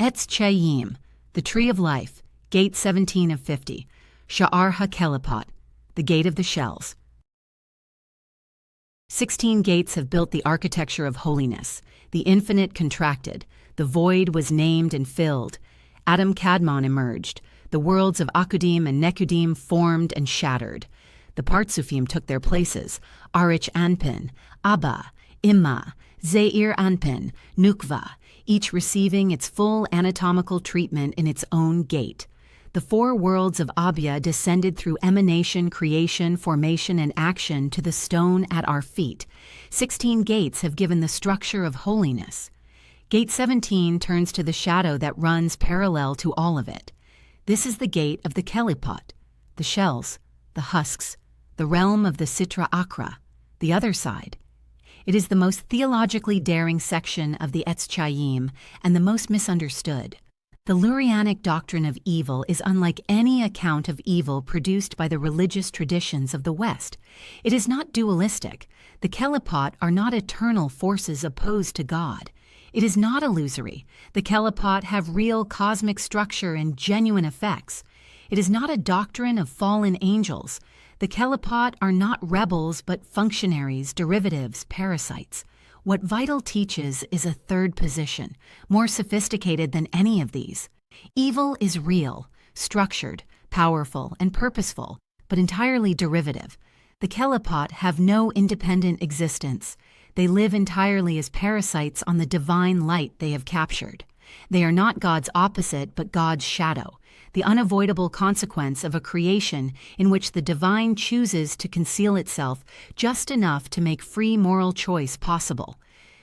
Etz Chayyim, the Tree of Life, Gate 17 of 50, Sha'ar Kelipot, the Gate of the Shells. 16 gates have built the architecture of holiness. The infinite contracted, the void was named and filled. Adam Kadmon emerged. The worlds of Akudim and Nekudim formed and shattered. The Partsufim took their places, Arich Anpin, Abba, Imma, Zeir Anpin, Nukva, each receiving its full anatomical treatment in its own gate. The four worlds of ABYA descended through emanation, creation, formation, and action to the stone at our feet. 16 gates have given the structure of holiness. Gate 17 turns to the shadow that runs parallel to all of it. This is the gate of the Kelipot, the shells, the husks, the realm of the Sitra Achra, the other side. It is the most theologically daring section of the Etz Chayyim and the most misunderstood. The Lurianic doctrine of evil is unlike any account of evil produced by the religious traditions of the West. It is not dualistic. The Kelipot are not eternal forces opposed to God. It is not illusory. The Kelipot have real cosmic structure and genuine effects. It is not a doctrine of fallen angels. The Kelipot are not rebels but functionaries, derivatives, parasites. What Vital teaches is a third position, more sophisticated than any of these. Evil is real, structured, powerful, and purposeful, but entirely derivative. The Kelipot have no independent existence. They live entirely as parasites on the divine light they have captured. They are not God's opposite, but God's shadow, the unavoidable consequence of a creation in which the divine chooses to conceal itself just enough to make free moral choice possible.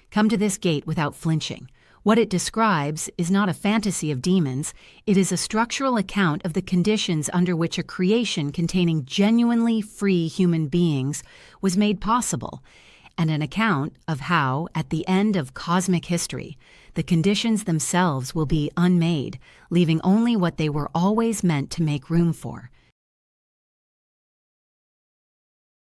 Come to this gate without flinching. What it describes is not a fantasy of demons. It is a structural account of the conditions under which a creation containing genuinely free human beings was made possible, and an account of how, at the end of cosmic history, the conditions themselves will be unmade, leaving only what they were always meant to make room for.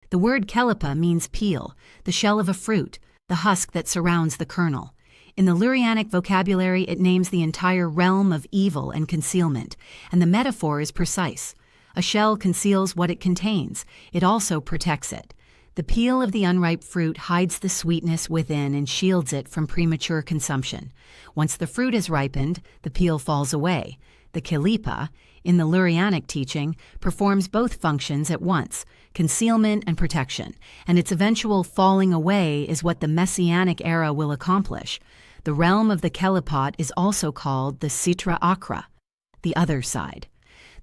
The word Kelipa means peel, the shell of a fruit, the husk that surrounds the kernel. In the Lurianic vocabulary, it names the entire realm of evil and concealment, and the metaphor is precise. A shell conceals what it contains. It also protects it. The peel of the unripe fruit hides the sweetness within and shields it from premature consumption. Once the fruit is ripened, the peel falls away. The Kelipa, in the Lurianic teaching, performs both functions at once, concealment and protection, and its eventual falling away is what the Messianic era will accomplish. The realm of the Kelipot is also called the Sitra Achra, the other side.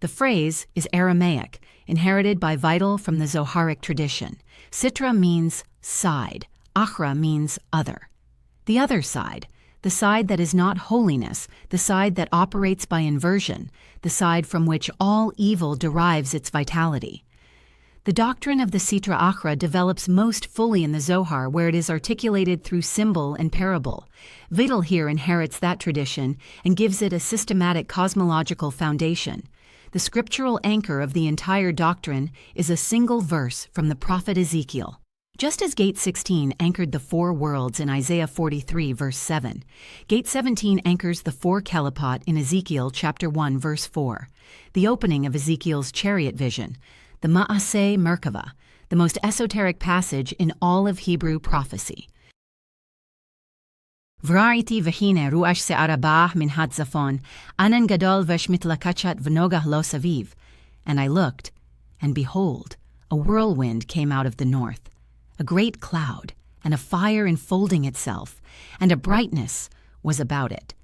The phrase is Aramaic, inherited by Vital from the Zoharic tradition. Sitra means side, Achra means other. The other side, the side that is not holiness, the side that operates by inversion, the side from which all evil derives its vitality. The doctrine of the Sitra Achra develops most fully in the Zohar, where it is articulated through symbol and parable. Vital here inherits that tradition and gives it a systematic cosmological foundation. The scriptural anchor of the entire doctrine is a single verse from the prophet Ezekiel. Just as Gate 16 anchored the four worlds in Isaiah 43, verse 7, Gate 17 anchors the four Kelipot in Ezekiel chapter 1, verse 4, the opening of Ezekiel's chariot vision, the Ma'aseh Merkava, the most esoteric passage in all of Hebrew prophecy. V'ra'iti v'hine ru'ash se'arabah min hatzafon, anan gadol v'esh mitlakachat v'nogah lo saviv. And I looked, and behold, a whirlwind came out of the north, a great cloud, and a fire enfolding itself, and a brightness was about it.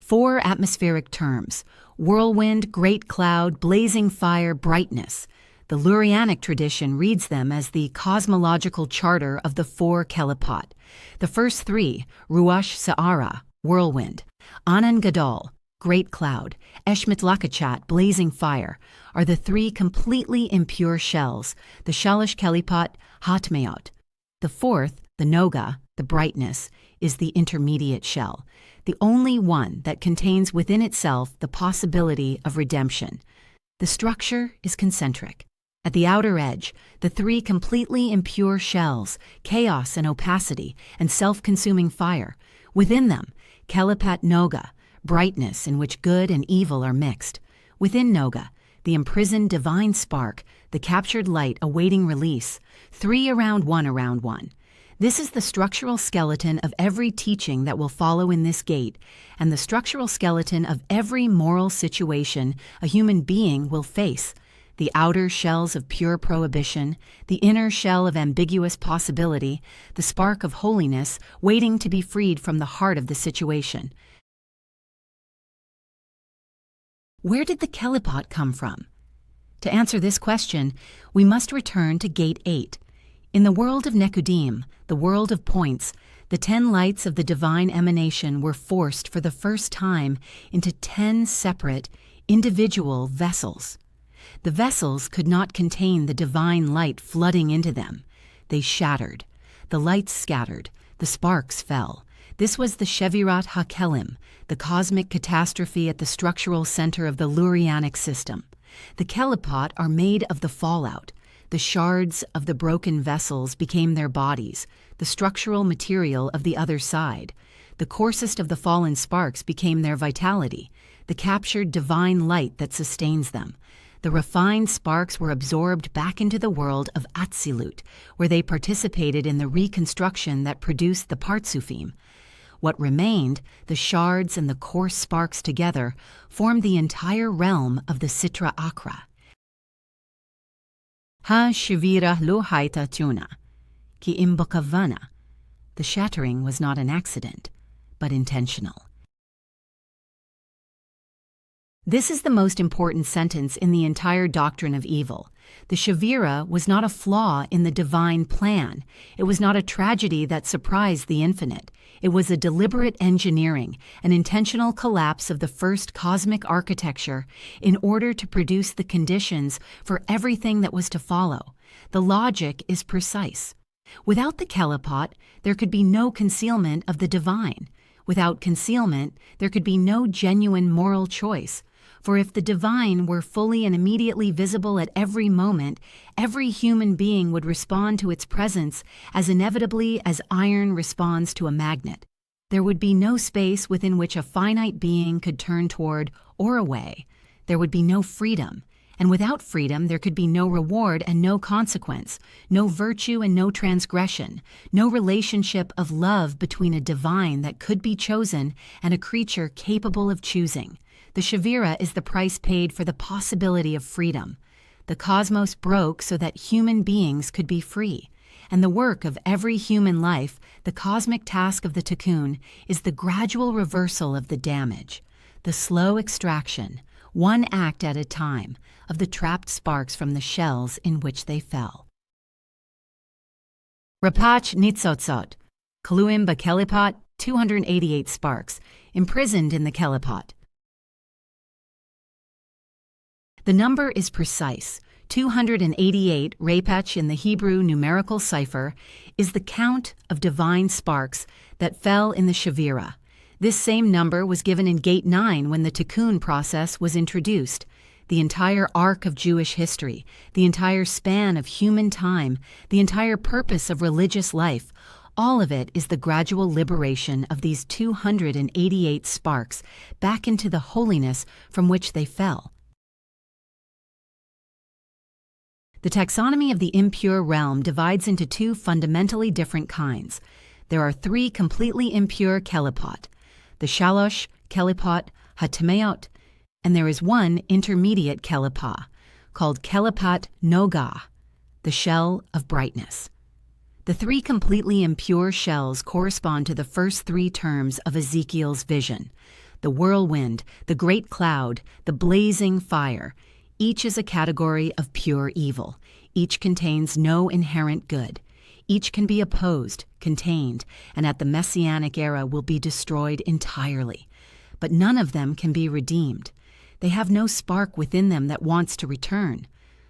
4 atmospheric terms: whirlwind, great cloud, blazing fire, brightness. The Lurianic tradition reads them as the cosmological charter of the four Kelipot. The first 3, Ruach Se'ara, whirlwind, Anan Gadol, great cloud, Esh Mitlakachat, blazing fire, are the 3 completely impure shells, the Shalosh Kelipot Hatmeot. The fourth, the Noga, the brightness, is the intermediate shell, the only one that contains within itself the possibility of redemption. The structure is concentric. At the outer edge, the 3 completely impure shells, chaos and opacity, and self-consuming fire, Within them, Kelipot Noga, brightness in which good and evil are mixed. Within Noga, the imprisoned divine spark, the captured light awaiting release, 3 around 1 around 1. This is the structural skeleton of every teaching that will follow in this gate, and the structural skeleton of every moral situation a human being will face. The outer shells of pure prohibition, the inner shell of ambiguous possibility, the spark of holiness waiting to be freed from the heart of the situation. Where did the Kelipot come from? To answer this question, we must return to Gate 8. In the world of Nekudim, the world of points, the 10 lights of the divine emanation were forced for the first time into 10 separate, individual vessels. The vessels could not contain the divine light flooding into them. They shattered. The lights scattered. The sparks fell. This was the Shevirat HaKelim, the cosmic catastrophe at the structural center of the Lurianic system. The Kelipot are made of the fallout. The shards of the broken vessels became their bodies, the structural material of the other side. The coarsest of the fallen sparks became their vitality, the captured divine light that sustains them. The refined sparks were absorbed back into the world of Atzilut, where they participated in the reconstruction that produced the Partsufim. What remained, the shards and the coarse sparks together, formed the entire realm of the Sitra Achra. Ha-shivira lo haita tuna, ki imbokavana. The shattering was not an accident, but intentional. This is the most important sentence in the entire doctrine of evil. The Yetzirah was not a flaw in the divine plan. It was not a tragedy that surprised the infinite. It was a deliberate engineering, an intentional collapse of the first cosmic architecture in order to produce the conditions for everything that was to follow. The logic is precise. Without the Kelipot, there could be no concealment of the divine. Without concealment, there could be no genuine moral choice. For if the divine were fully and immediately visible at every moment, every human being would respond to its presence as inevitably as iron responds to a magnet. There would be no space within which a finite being could turn toward or away. There would be no freedom. And without freedom, there could be no reward and no consequence, no virtue and no transgression, no relationship of love between a divine that could be chosen and a creature capable of choosing. The Yetzirah is the price paid for the possibility of freedom. The cosmos broke so that human beings could be free. And the work of every human life, the cosmic task of the Tikkun, is the gradual reversal of the damage, the slow extraction, one act at a time, of the trapped sparks from the shells in which they fell. Rapach nitzotzot, Kaluim Kelipot, 288 sparks, imprisoned in the Kelipot. The number is precise. 288, Rapach in the Hebrew numerical cipher, is the count of divine sparks that fell in the Yetzirah. This same number was given in Gate 9 when the Tikkun process was introduced. The entire arc of Jewish history, the entire span of human time, the entire purpose of religious life, all of it is the gradual liberation of these 288 sparks back into the holiness from which they fell. The taxonomy of the impure realm divides into 2 fundamentally different kinds. There are 3 completely impure Kelipot, the Shalosh Kelipot HaTameot, and there is 1 intermediate Kelipah, called Kelipot Noga, the shell of brightness. The 3 completely impure shells correspond to the first 3 terms of Ezekiel's vision: the whirlwind, the great cloud, the blazing fire. Each is a category of pure evil. Each contains no inherent good. Each can be opposed, contained, and at the Messianic era will be destroyed entirely. But none of them can be redeemed. They have no spark within them that wants to return.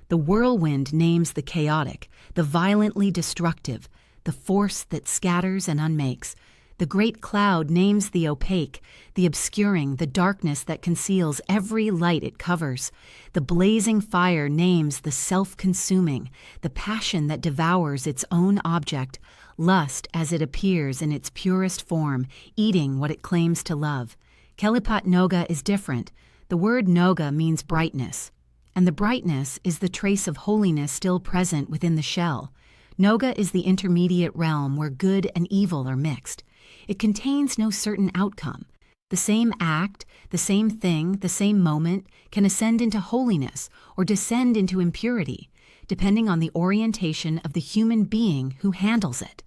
The whirlwind names the chaotic, the violently destructive, the force that scatters and unmakes. The great cloud names the opaque, the obscuring, the darkness that conceals every light it covers. The blazing fire names the self-consuming, the passion that devours its own object, lust as it appears in its purest form, eating what it claims to love. Kelipot noga is different. The word noga means brightness, and the brightness is the trace of holiness still present within the shell. Noga is the intermediate realm where good and evil are mixed. It contains no certain outcome. The same act, the same thing, the same moment can ascend into holiness or descend into impurity, depending on the orientation of the human being who handles it.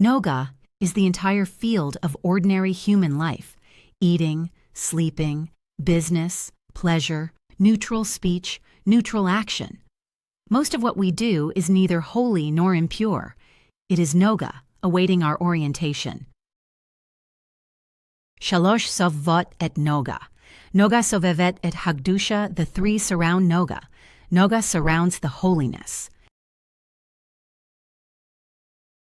Noga is the entire field of ordinary human life: eating, sleeping, business, pleasure, neutral speech, neutral action. Most of what we do is neither holy nor impure. It is noga, awaiting our orientation. Shalosh sovvot et noga. Noga sovevet et hagdusha. The three surround noga. Noga surrounds the holiness.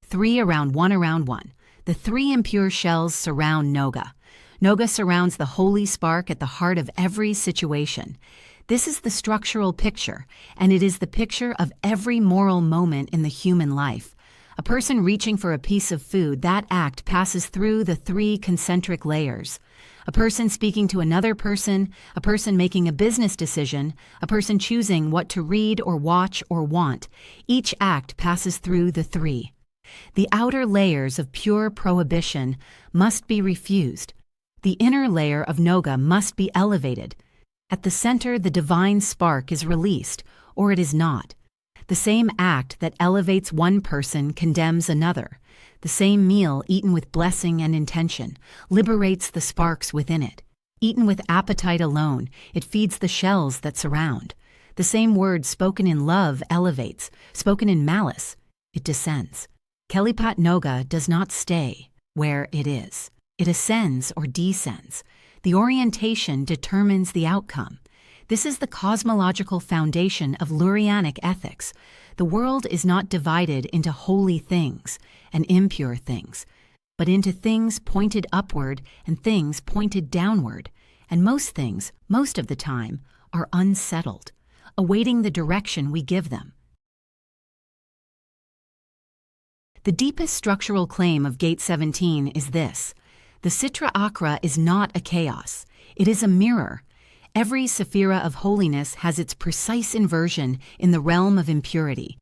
3 around 1 around 1. The 3 impure shells surround noga. Noga surrounds the holy spark at the heart of every situation. This is the structural picture, and it is the picture of every moral moment in the human life. A person reaching for a piece of food, that act passes through the 3 concentric layers. A person speaking to another person, a person making a business decision, a person choosing what to read or watch or want. Each act passes through the 3. The outer layers of pure prohibition must be refused. The inner layer of noga must be elevated. At the center, the divine spark is released, or it is not. The same act that elevates one person condemns another. The same meal eaten with blessing and intention liberates the sparks within it. Eaten with appetite alone, it feeds the shells that surround. The same word spoken in love elevates, spoken in malice, it descends. Kelipot noga does not stay where it is. It ascends or descends. The orientation determines the outcome. This is the cosmological foundation of Lurianic ethics. The world is not divided into holy things and impure things, but into things pointed upward and things pointed downward. And most things, most of the time, are unsettled, awaiting the direction we give them. The deepest structural claim of Gate 17 is this: the Sitra Achra is not a chaos. It is a mirror. Every sephira of holiness has its precise inversion in the realm of impurity.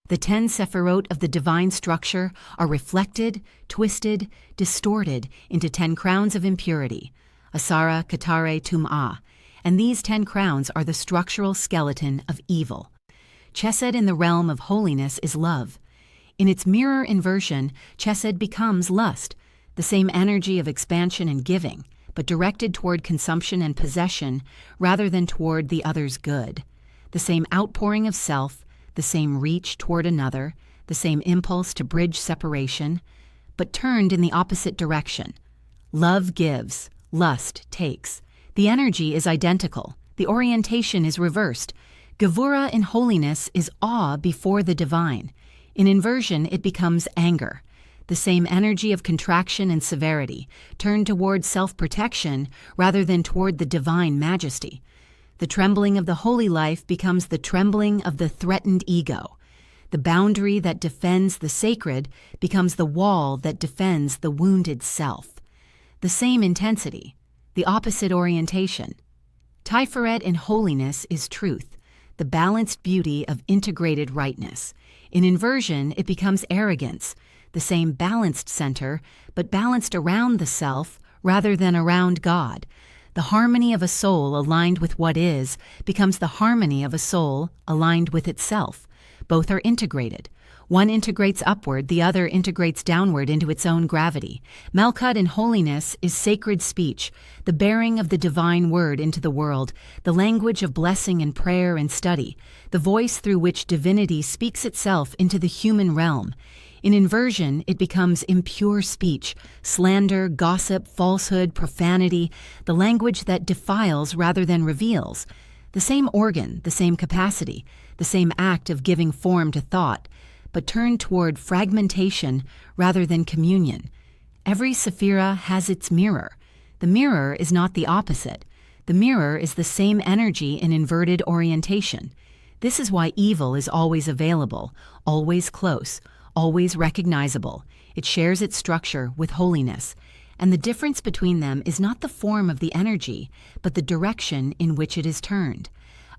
The 10 sephirot of the divine structure are reflected, twisted, distorted into 10 crowns of impurity, asara, katare, tum'ah, and these 10 crowns are the structural skeleton of evil. Chesed in the realm of holiness is love. In its mirror inversion, chesed becomes lust, the same energy of expansion and giving, but directed toward consumption and possession rather than toward the other's good. The same outpouring of self, the same reach toward another, the same impulse to bridge separation, but turned in the opposite direction. Love gives, lust takes. The energy is identical. The orientation is reversed. Gevura in holiness is awe before the divine. In inversion, it becomes anger. The same energy of contraction and severity, turned toward self-protection rather than toward the divine majesty. The trembling of the holy life becomes the trembling of the threatened ego. The boundary that defends the sacred becomes the wall that defends the wounded self. The same intensity, the opposite orientation. Tiferet in holiness is truth, the balanced beauty of integrated rightness. In inversion, it becomes arrogance, the same balanced center, but balanced around the self rather than around God. The harmony of a soul aligned with what is becomes the harmony of a soul aligned with itself. Both are integrated. One integrates upward, the other integrates downward into its own gravity. Malkut in holiness is sacred speech, the bearing of the divine word into the world, the language of blessing and prayer and study, the voice through which divinity speaks itself into the human realm. In inversion, it becomes impure speech, slander, gossip, falsehood, profanity, the language that defiles rather than reveals. The same organ, the same capacity, the same act of giving form to thought, but turned toward fragmentation rather than communion. Every sephira has its mirror. The mirror is not the opposite. The mirror is the same energy in inverted orientation. This is why evil is always available, always close, always recognizable. It shares its structure with holiness, and the difference between them is not the form of the energy, but the direction in which it is turned.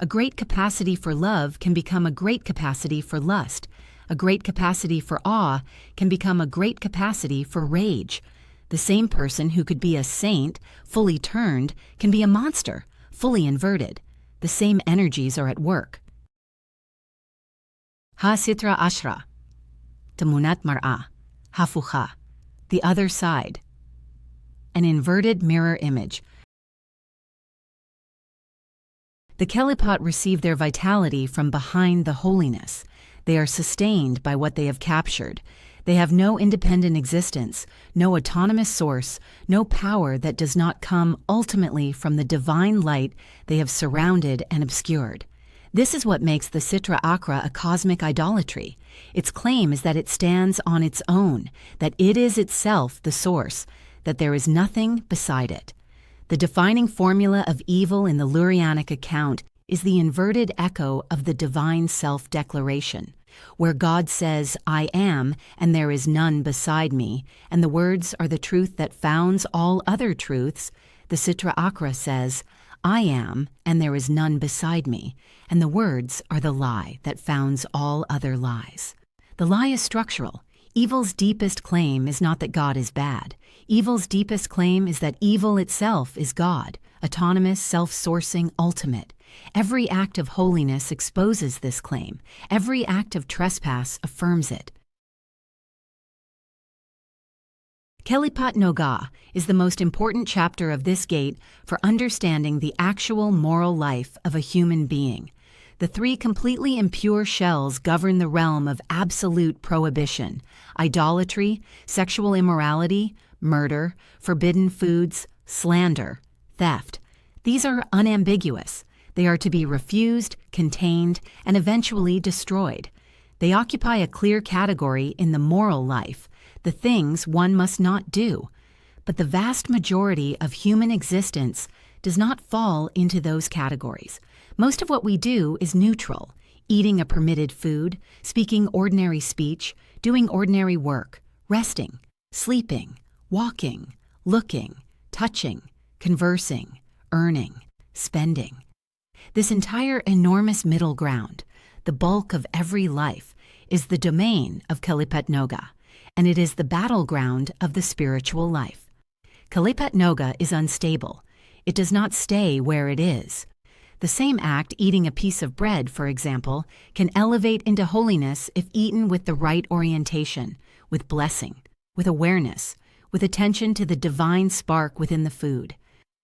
A great capacity for love can become a great capacity for lust. A great capacity for awe can become a great capacity for rage. The same person who could be a saint, fully turned, can be a monster, fully inverted. The same energies are at work. Sitra Achra, Tamunat mar'a, hafucha, the other side. An inverted mirror image. The Kelipot receive their vitality from behind the holiness. They are sustained by what they have captured. They have no independent existence, no autonomous source, no power that does not come ultimately from the divine light they have surrounded and obscured. This is what makes the Sitra Achra a cosmic idolatry. Its claim is that it stands on its own, that it is itself the source, that there is nothing beside it. The defining formula of evil in the Lurianic account is the inverted echo of the divine self-declaration, where God says, "I am, and there is none beside me," and the words are the truth that founds all other truths. The Sitra Achra says, "I am, and there is none beside me," and the words are the lie that founds all other lies. The lie is structural. Evil's deepest claim is not that God is bad. Evil's deepest claim is that evil itself is God, autonomous, self-sourcing, ultimate. Every act of holiness exposes this claim. Every act of trespass affirms it. Kelipot Noga is the most important chapter of this gate for understanding the actual moral life of a human being. The three completely impure shells govern the realm of absolute prohibition: idolatry, sexual immorality, murder, forbidden foods, slander, theft. These are unambiguous. They are to be refused, contained, and eventually destroyed. They occupy a clear category in the moral life, the things one must not do. But the vast majority of human existence does not fall into those categories. Most of what we do is neutral: eating a permitted food, speaking ordinary speech, doing ordinary work, resting, sleeping, walking, looking, touching, conversing, earning, spending. This entire enormous middle ground, the bulk of every life, is the domain of Kelipot Noga, and it is the battleground of the spiritual life. Kelipot Noga is unstable. It does not stay where it is. The same act, eating a piece of bread, for example, can elevate into holiness if eaten with the right orientation, with blessing, with awareness, with attention to the divine spark within the food.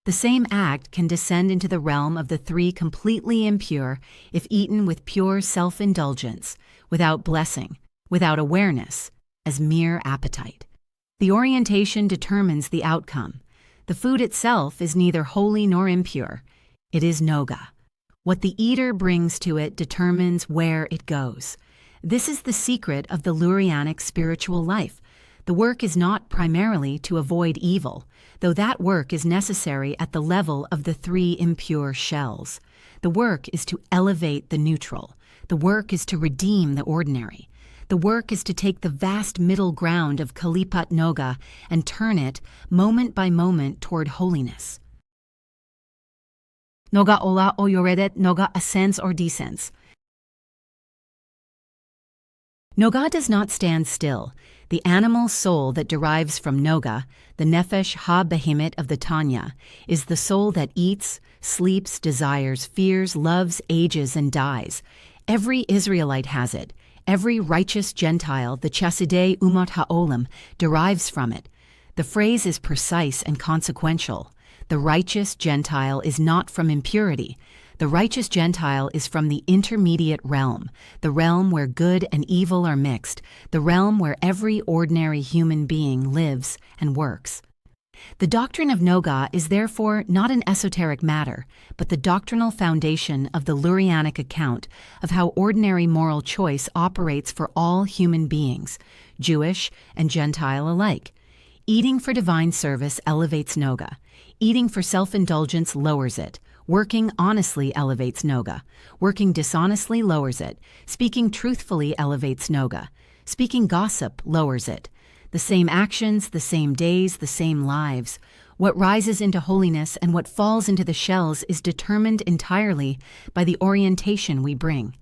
The same act can descend into the realm of the three completely impure if eaten with pure self-indulgence, without blessing, without awareness, as mere appetite. The orientation determines the outcome. The food itself is neither holy nor impure. It is Noga. What the eater brings to it determines where it goes. This is the secret of the Lurianic spiritual life. The work is not primarily to avoid evil, though that work is necessary at the level of the three impure shells. The work is to elevate the neutral. The work is to redeem the ordinary. The work is to take the vast middle ground of Kelipot Noga and turn it, moment by moment, toward holiness. Noga ola o yoredet, Noga ascends or descends. Noga does not stand still. The animal soul that derives from Noga, the nefesh ha-behemoth of the Tanya, is the soul that eats, sleeps, desires, fears, loves, ages, and dies. Every Israelite has it. Every righteous Gentile, the Chasidei Umot Ha'olam, derives from it. The phrase is precise and consequential. The righteous Gentile is not from impurity. The righteous Gentile is from the intermediate realm, the realm where good and evil are mixed, the realm where every ordinary human being lives and works. The doctrine of Noga is therefore not an esoteric matter, but the doctrinal foundation of the Lurianic account of how ordinary moral choice operates for all human beings, Jewish and Gentile alike. Eating for divine service elevates Noga. Eating for self-indulgence lowers it. Working honestly elevates Noga. Working dishonestly lowers it. Speaking truthfully elevates Noga. Speaking gossip lowers it. The same actions, the same days, the same lives. What rises into holiness and what falls into the shells is determined entirely by the orientation we bring.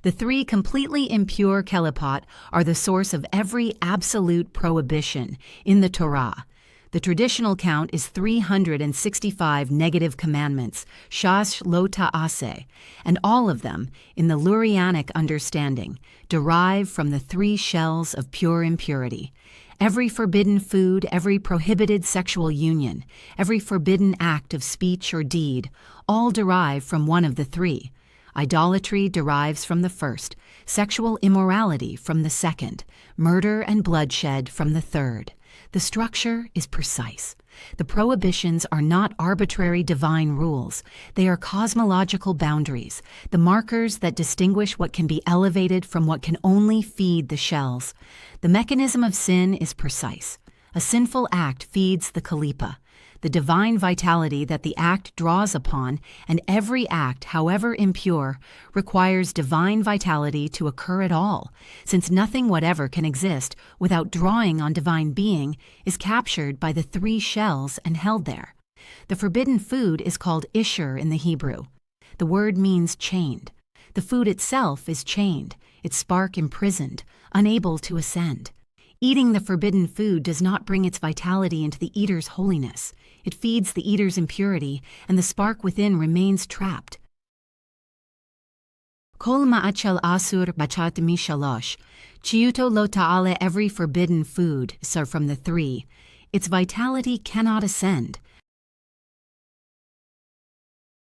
The three completely impure Kelipot are the source of every absolute prohibition in the Torah. The traditional count is 365 negative commandments, shash lo ta'aseh, and all of them, in the Lurianic understanding, derive from the three shells of pure impurity. Every forbidden food, every prohibited sexual union, every forbidden act of speech or deed, all derive from one of the three. Idolatry derives from the first, sexual immorality from the second, murder and bloodshed from the third. The structure is precise. The prohibitions are not arbitrary divine rules. They are cosmological boundaries, the markers that distinguish what can be elevated from what can only feed the shells. The mechanism of sin is precise. A sinful act feeds the Kelipot, the divine vitality that the act draws upon, and every act, however impure, requires divine vitality to occur at all, since nothing whatever can exist without drawing on divine being is captured by the three shells and held there. The forbidden food is called ishur in the Hebrew. The word means chained. The food itself is chained, its spark imprisoned, unable to ascend. Eating the forbidden food does not bring its vitality into the eater's holiness. It feeds the eater's impurity, and the spark within remains trapped. Kol ma'achel asur bachat mishalosh, chiyuto lo ta'ale, every forbidden food, so from the three, its vitality cannot ascend.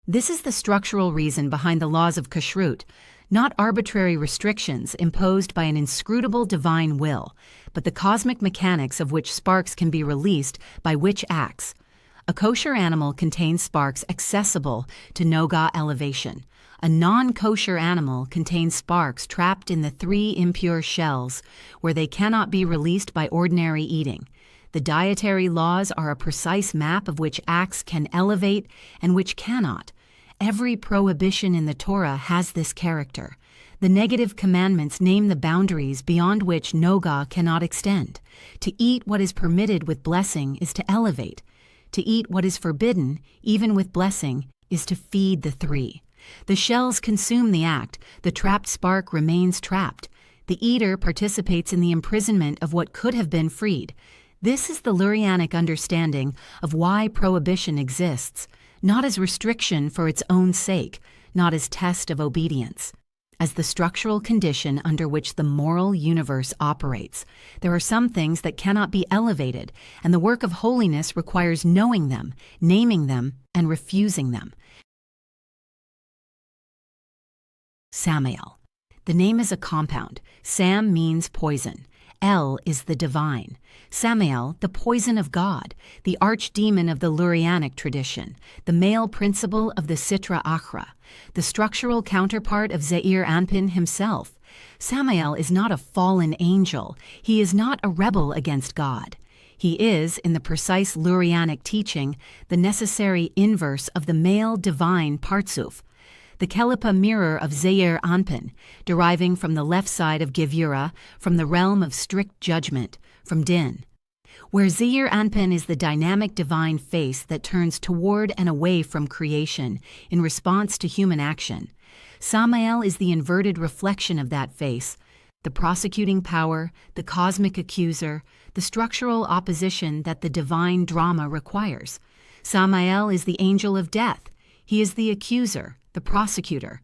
This is the structural reason behind the laws of kashrut, not arbitrary restrictions imposed by an inscrutable divine will, but the cosmic mechanics of which sparks can be released by which acts. A kosher animal contains sparks accessible to noga elevation. A non-kosher animal contains sparks trapped in the three impure shells, where they cannot be released by ordinary eating. The dietary laws are a precise map of which acts can elevate and which cannot. Every prohibition in the Torah has this character. The negative commandments name the boundaries beyond which noga cannot extend. To eat what is permitted with blessing is to elevate. To eat what is forbidden, even with blessing, is to feed the three. The shells consume the act. The trapped spark remains trapped. The eater participates in the imprisonment of what could have been freed. This is the Lurianic understanding of why prohibition exists, not as restriction for its own sake, not as test of obedience. As the structural condition under which the moral universe operates, there are some things that cannot be elevated, and the work of holiness requires knowing them, naming them, and refusing them. Samael. The name is a compound. Sam means poison. El is the divine. Samael, the poison of God, the archdemon of the Lurianic tradition, the male principle of the Sitra Achra, the structural counterpart of Zeir Anpin himself. Samael is not a fallen angel. He is not a rebel against God. He is, in the precise Lurianic teaching, the necessary inverse of the male divine Partsuf, the Kelipot mirror of Zeir Anpin, deriving from the left side of Yetzirah, from the realm of strict judgment, from Din. Where Zeir Anpin is the dynamic divine face that turns toward and away from creation in response to human action, Samael is the inverted reflection of that face, the prosecuting power, the cosmic accuser, the structural opposition that the divine drama requires. Samael is the angel of death. He is the accuser, the prosecutor,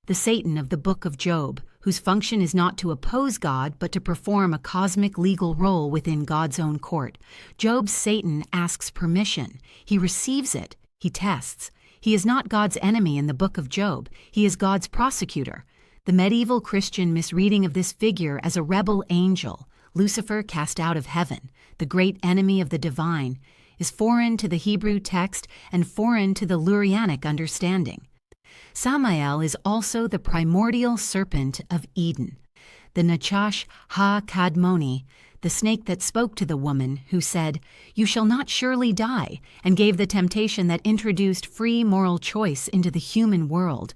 the Satan of the Book of Job, whose function is not to oppose God but to perform a cosmic legal role within God's own court. Job's Satan asks permission. He receives it. He tests. He is not God's enemy in the Book of Job. He is God's prosecutor. The medieval Christian misreading of this figure as a rebel angel, Lucifer cast out of heaven, the great enemy of the divine, is foreign to the Hebrew text and foreign to the Lurianic understanding. Samael is also the primordial serpent of Eden, the Nachash ha-Kadmoni, the snake that spoke to the woman who said, "You shall not surely die," and gave the temptation that introduced free moral choice into the human world.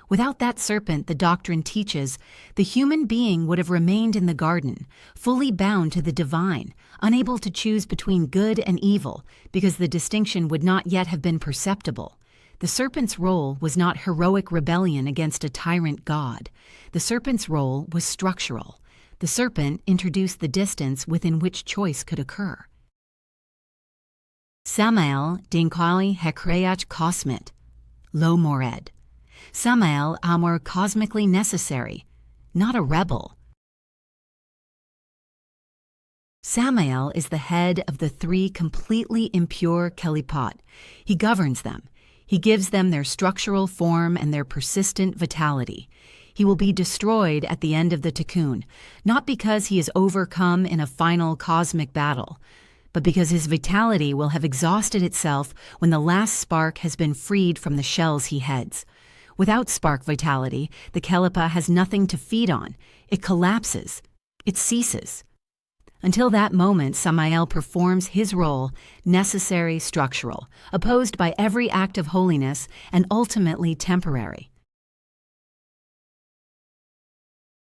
Without that serpent, the doctrine teaches, the human being would have remained in the garden, fully bound to the divine, unable to choose between good and evil, because the distinction would not yet have been perceptible. The serpent's role was not heroic rebellion against a tyrant god. The serpent's role was structural. The serpent introduced the distance within which choice could occur. Samael dinkali hekreach kosmit, lo mored. Samael amor cosmically necessary, not a rebel. Samael is the head of the three completely impure Kelipot. He governs them. He gives them their structural form and their persistent vitality. He will be destroyed at the end of the Tikkun, not because he is overcome in a final cosmic battle, but because his vitality will have exhausted itself when the last spark has been freed from the shells he heads. Without spark vitality, the Kelipot has nothing to feed on. It collapses. It ceases. Until that moment, Samael performs his role, necessary, structural, opposed by every act of holiness, and ultimately temporary.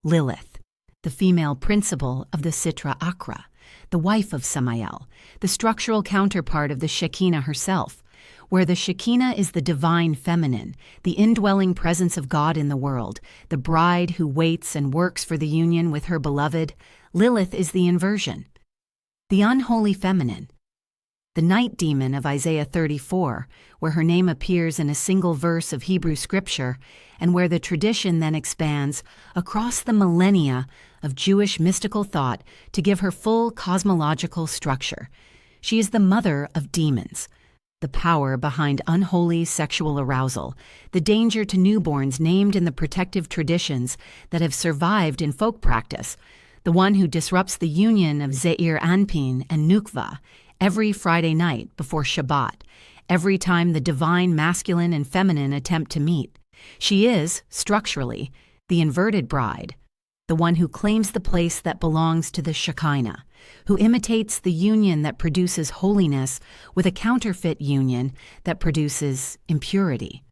Lilith, the female principle of the Sitra Achra, the wife of Samael, the structural counterpart of the Shekinah herself, where the Shekinah is the divine feminine, the indwelling presence of God in the world, the bride who waits and works for the union with her beloved. Lilith is the inversion, the unholy feminine, the night demon of Isaiah 34, where her name appears in a single verse of Hebrew scripture, and where the tradition then expands across the millennia of Jewish mystical thought to give her full cosmological structure. She is the mother of demons, the power behind unholy sexual arousal, the danger to newborns named in the protective traditions that have survived in folk practice, the one who disrupts the union of Zeir Anpin and Nukva every Friday night before Shabbat, every time the divine masculine and feminine attempt to meet. She is, structurally, the inverted bride, the one who claims the place that belongs to the Shekinah, who imitates the union that produces holiness with a counterfeit union that produces impurity.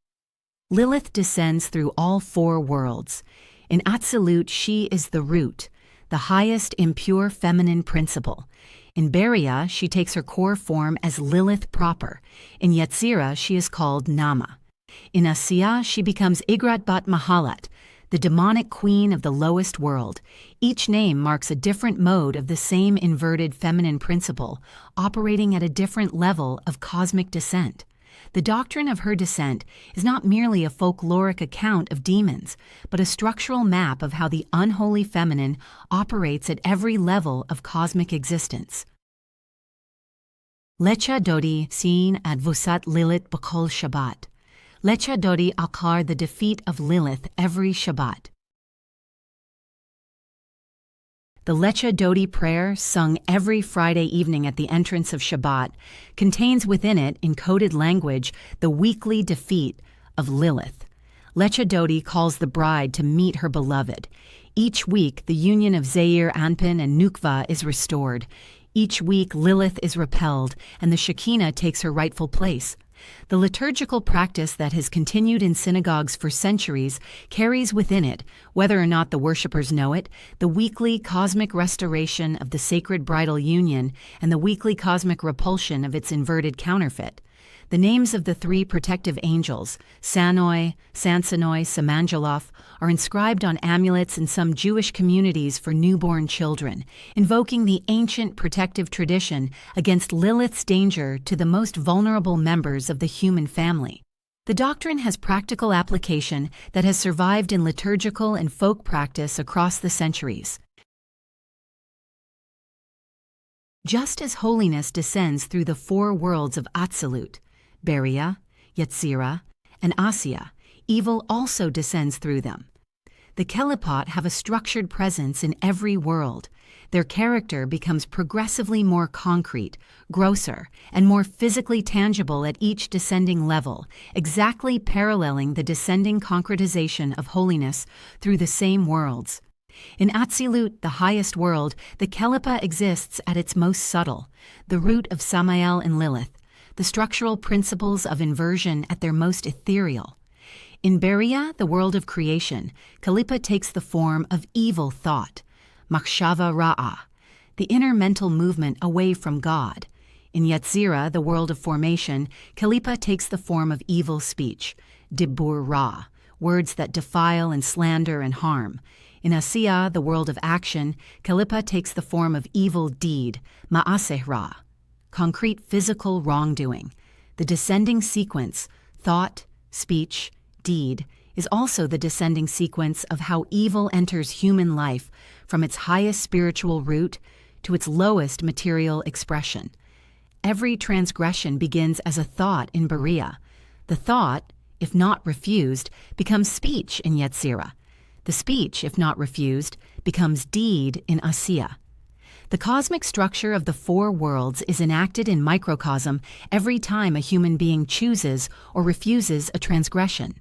Lilith descends through all four worlds. In Atzilut, she is the root, the highest impure feminine principle. In Beriyah, she takes her core form as Lilith proper. In Yetzirah, she is called Nama. In Asiyah, she becomes Igrat Bat Mahalat, the demonic queen of the lowest world. Each name marks a different mode of the same inverted feminine principle, operating at a different level of cosmic descent. The doctrine of her descent is not merely a folkloric account of demons, but a structural map of how the unholy feminine operates at every level of cosmic existence. Lecha Dodi Sin Advusat Lilith B'Kol Shabbat. Lecha Dodi Akar, the defeat of Lilith every Shabbat. The Lecha Dodi prayer, sung every Friday evening at the entrance of Shabbat, contains within it, in coded language, the weekly defeat of Lilith. Lecha Dodi calls the bride to meet her beloved. Each week, the union of Zeir Anpin and Nukva is restored. Each week, Lilith is repelled, and the Shekinah takes her rightful place. The liturgical practice that has continued in synagogues for centuries carries within it, whether or not the worshippers know it, the weekly cosmic restoration of the sacred bridal union and the weekly cosmic repulsion of its inverted counterfeit. The names of the three protective angels, Sanoi, Sansanoi, Samanjalof, are inscribed on amulets in some Jewish communities for newborn children, invoking the ancient protective tradition against Lilith's danger to the most vulnerable members of the human family. The doctrine has practical application that has survived in liturgical and folk practice across the centuries. Just as holiness descends through the four worlds of Atzilut, Beriyah, Yetzirah, and Asiyah, evil also descends through them. The Kelipot have a structured presence in every world. Their character becomes progressively more concrete, grosser, and more physically tangible at each descending level, exactly paralleling the descending concretization of holiness through the same worlds. In Atzilut, the highest world, the Kelipot exists at its most subtle, the root of Samael and Lilith, the structural principles of inversion at their most ethereal. In Beriyah, the world of creation, Kelipot takes the form of evil thought, machshava ra'ah, the inner mental movement away from God. In Yetzirah, the world of formation, Kelipot takes the form of evil speech, dibur ra, words that defile and slander and harm. In Asiyah, the world of action, Kelipot takes the form of evil deed, ma'aseh ra, concrete physical wrongdoing. The descending sequence, thought, speech, deed, is also the descending sequence of how evil enters human life from its highest spiritual root to its lowest material expression. Every transgression begins as a thought in Beriyah. The thought, if not refused, becomes speech in Yetzirah. The speech, if not refused, becomes deed in Asiyah. The cosmic structure of the four worlds is enacted in microcosm every time a human being chooses or refuses a transgression.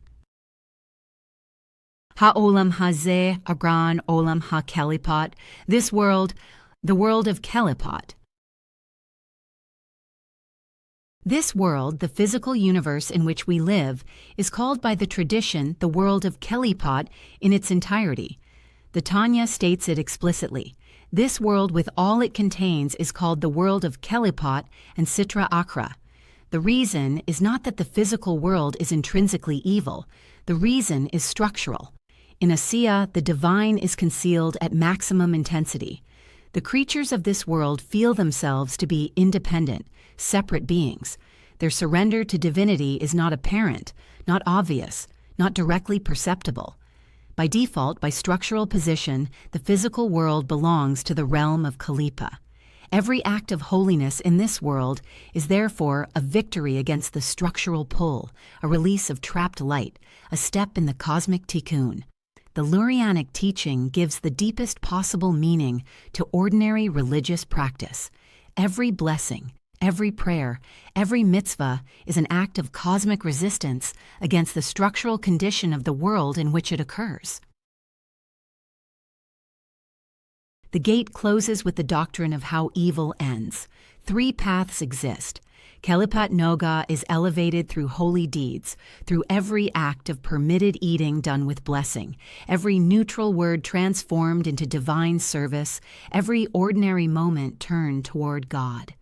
Ha'olam hazeh agran olam ha-kelipot, this world, the world of Kelipot. This world, the physical universe in which we live, is called by the tradition the world of Kelipot in its entirety. The Tanya states it explicitly. This world with all it contains is called the world of Kelipot and Sitra Achra. The reason is not that the physical world is intrinsically evil. The reason is structural. In Asiyah, the divine is concealed at maximum intensity. The creatures of this world feel themselves to be independent, separate beings. Their surrender to divinity is not apparent, not obvious, not directly perceptible. By default, by structural position, the physical world belongs to the realm of Kelipot. Every act of holiness in this world is therefore a victory against the structural pull, a release of trapped light, a step in the cosmic tikkun. The Lurianic teaching gives the deepest possible meaning to ordinary religious practice. Every blessing, every prayer, every mitzvah is an act of cosmic resistance against the structural condition of the world in which it occurs. The gate closes with the doctrine of how evil ends. Three paths exist. Kelipot Noga is elevated through holy deeds, through every act of permitted eating done with blessing, every neutral word transformed into divine service, every ordinary moment turned toward God.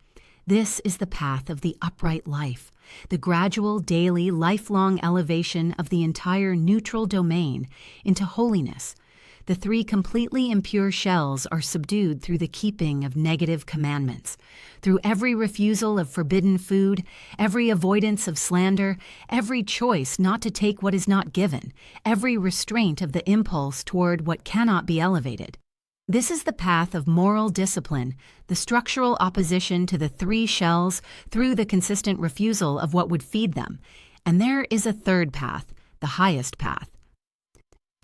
This is the path of the upright life, the gradual, daily, lifelong elevation of the entire neutral domain into holiness. The three completely impure shells are subdued through the keeping of negative commandments, through every refusal of forbidden food, every avoidance of slander, every choice not to take what is not given, every restraint of the impulse toward what cannot be elevated. This is the path of moral discipline, the structural opposition to the three shells through the consistent refusal of what would feed them. And there is a third path, the highest path.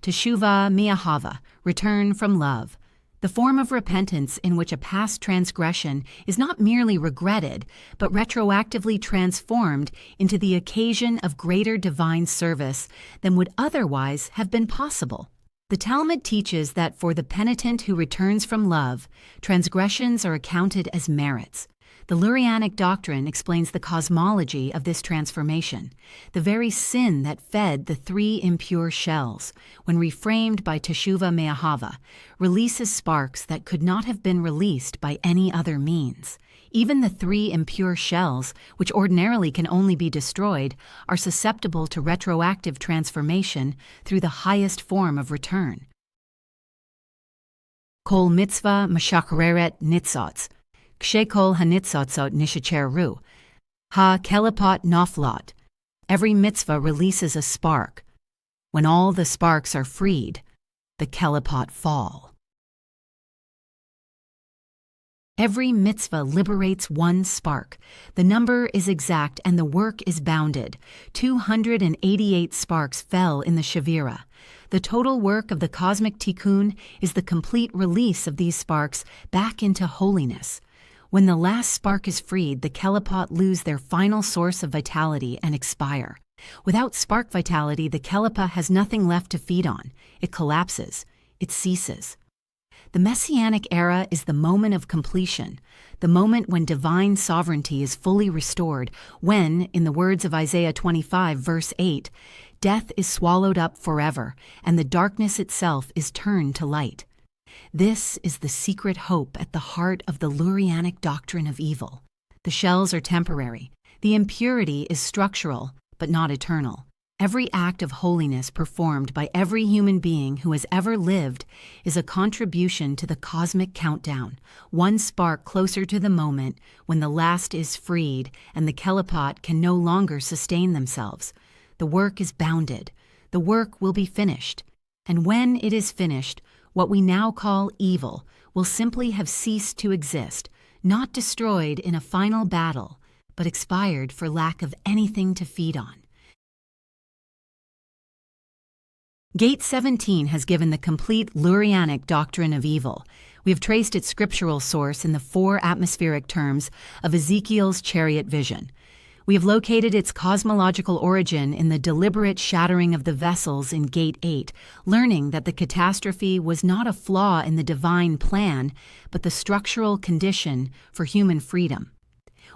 Teshuvah mi'ahava, return from love, the form of repentance in which a past transgression is not merely regretted, but retroactively transformed into the occasion of greater divine service than would otherwise have been possible. The Talmud teaches that for the penitent who returns from love, transgressions are accounted as merits. The Lurianic doctrine explains the cosmology of this transformation, the very sin that fed the three impure shells, when reframed by Teshuvah me'ahava, releases sparks that could not have been released by any other means. Even the three impure shells, which ordinarily can only be destroyed, are susceptible to retroactive transformation through the highest form of return. Kol mitzvah mashakreret nitzotz. Kshekol hanitzotzot nishacheru. Ha-kelipot noflot. Every mitzvah releases a spark. When all the sparks are freed, the kelipot fall. Every mitzvah liberates one spark. The number is exact and the work is bounded. 288 sparks fell in the Shavira. The total work of the cosmic tikkun is the complete release of these sparks back into holiness. When the last spark is freed, the Kelipot lose their final source of vitality and expire. Without spark vitality, the Kelipot has nothing left to feed on. It collapses. It ceases. The Messianic era is the moment of completion, the moment when divine sovereignty is fully restored, when, in the words of Isaiah 25, verse 8, Death is swallowed up forever, and the darkness itself is turned to light. This is the secret hope at the heart of the Lurianic doctrine of evil. The shells are temporary. The impurity is structural, but not eternal. Every act of holiness performed by every human being who has ever lived is a contribution to the cosmic countdown, one spark closer to the moment when the last is freed and the Kelipot can no longer sustain themselves. The work is bounded. The work will be finished. And when it is finished, what we now call evil will simply have ceased to exist, not destroyed in a final battle, but expired for lack of anything to feed on. Gate 17 has given the complete Lurianic doctrine of evil. We have traced its scriptural source in the 4 atmospheric terms of Ezekiel's chariot vision. We have located its cosmological origin in the deliberate shattering of the vessels in Gate 8, learning that the catastrophe was not a flaw in the divine plan, but the structural condition for human freedom.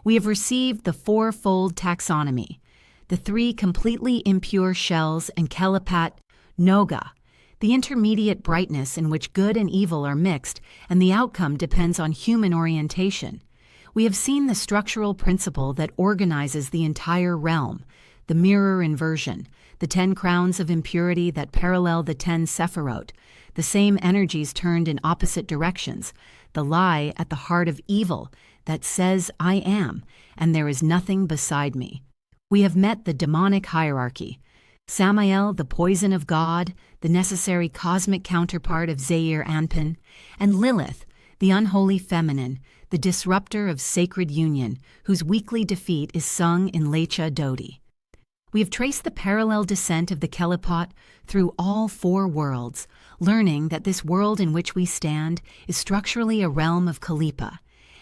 We have received the 4-fold taxonomy, the 3 completely impure shells and Kelipot Noga, the intermediate brightness in which good and evil are mixed, and the outcome depends on human orientation. We have seen the structural principle that organizes the entire realm, the mirror inversion, the 10 crowns of impurity that parallel the 10 sephirot, the same energies turned in opposite directions, the lie at the heart of evil that says, "I am, and there is nothing beside me." We have met the demonic hierarchy. Samael, the poison of God, the necessary cosmic counterpart of Zeir Anpin, and Lilith, the unholy feminine, the disruptor of sacred union, whose weekly defeat is sung in Lecha Dodi. We have traced the parallel descent of the Kelipot through all 4 worlds, learning that this world in which we stand is structurally a realm of Kalipa,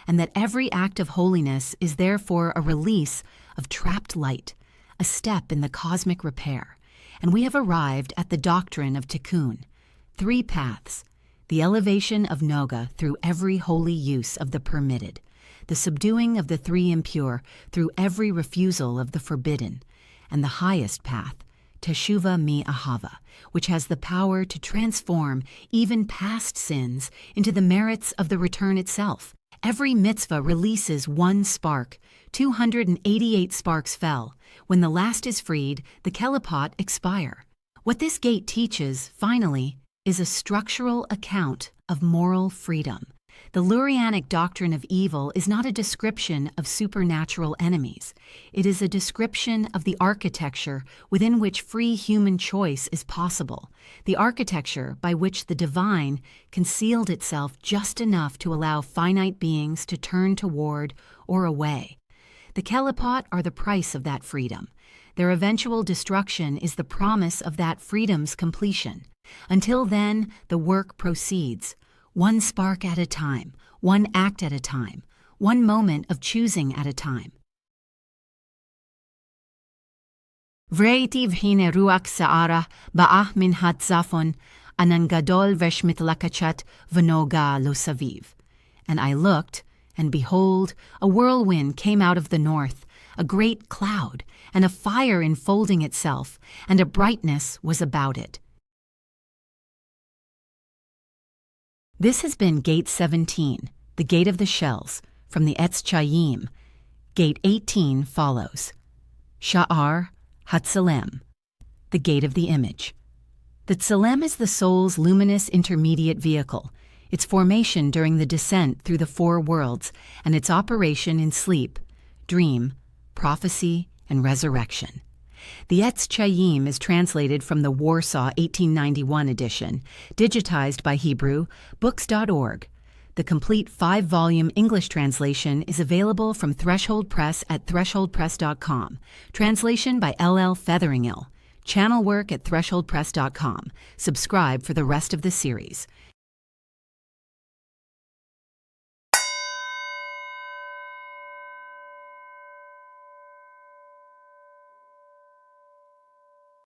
and that every act of holiness is therefore a release of trapped light, a step in the cosmic repair. And we have arrived at the doctrine of Tikkun, 3 paths: the elevation of Noga through every holy use of the permitted, the subduing of the 3 impure through every refusal of the forbidden, and the highest path, Teshuvah mi Ahava, which has the power to transform even past sins into the merits of the return itself. Every mitzvah releases 1 spark. 288 sparks fell. When the last is freed, the Kelipot expire. What this gate teaches, finally, is a structural account of moral freedom. The Lurianic doctrine of evil is not a description of supernatural enemies. It is a description of the architecture within which free human choice is possible, the architecture by which the divine concealed itself just enough to allow finite beings to turn toward or away. The Kelipot are the price of that freedom. Their eventual destruction is the promise of that freedom's completion. Until then, the work proceeds, 1 spark at a time, 1 act at a time, 1 moment of choosing at a time. V'reiti v'hine ruach sa'ara ba'ah min hatzafon anan gadol v'shmit lakachat v'noga lo saviv. And I looked, and behold, a whirlwind came out of the north, a great cloud, and a fire enfolding itself, and a brightness was about it. This has been Gate 17, the Gate of the Shells, from the Etz Chayyim. Gate 18 follows. Sha'ar HaTzelem, the Gate of the Image. The Tzelem is the soul's luminous intermediate vehicle, its formation during the descent through the 4 worlds, and its operation in sleep, dream, prophecy, and resurrection. The Etz Chayyim is translated from the Warsaw 1891 edition, digitized by Hebrew, books.org. The complete 5-volume English translation is available from Threshold Press at thresholdpress.com. Translation by L.L. Featheringill. Channel work at thresholdpress.com. Subscribe for the rest of the series.